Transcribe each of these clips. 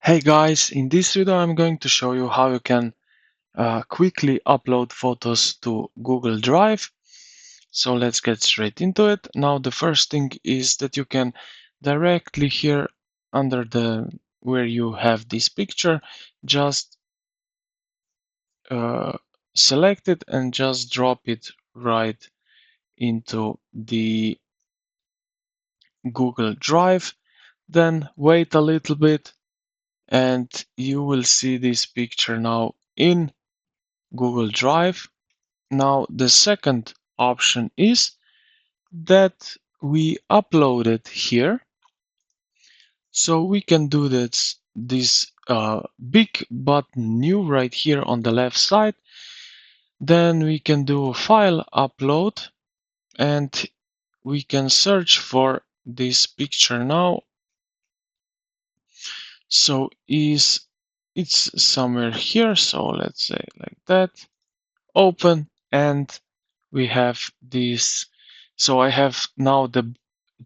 Hey guys, in this video I'm going to show you how you can quickly upload photos to Google Drive. So let's get straight into it. Now the first thing is that you can directly here under where you have this picture, just select it and just drop it right into the Google Drive. Then wait a little bit and you will see this picture now in Google Drive. Now the second option is that we upload it here. So we can do this big button new right here on the left side. Then we can do a file upload and we can search for this picture now. So it's somewhere here. So let's say like that. Open and we have this. So I have now the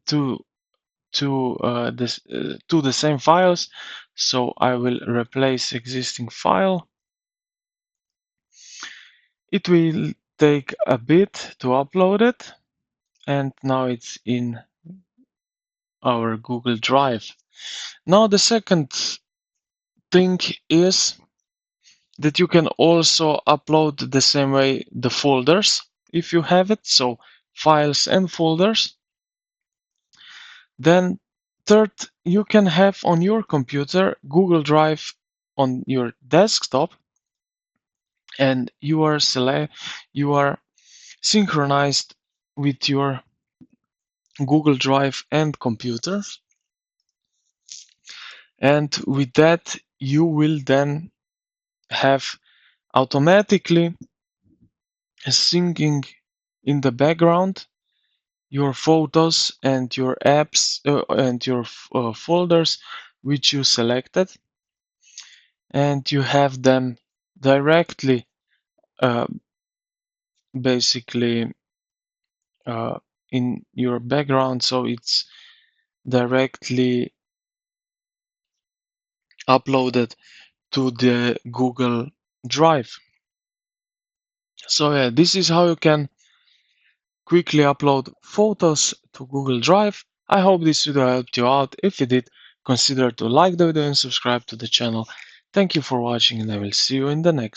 two the same files. So I will replace existing file. It will take a bit to upload it, and now it's in our Google Drive. Now the second thing is that you can also upload the same way the folders if you have it, so files and folders. Then third, you can have on your computer Google Drive on your desktop, and you are synchronized with your Google Drive and computer. And with that, you will then have automatically syncing in the background your photos and your apps and your folders which you selected, and you have them directly basically in your background, so it's directly uploaded to the Google Drive. So yeah, this is how you can quickly upload photos to Google Drive. I hope this video helped you out. If it did, consider to like the video and subscribe to the channel. Thank you for watching, and I will see you in the next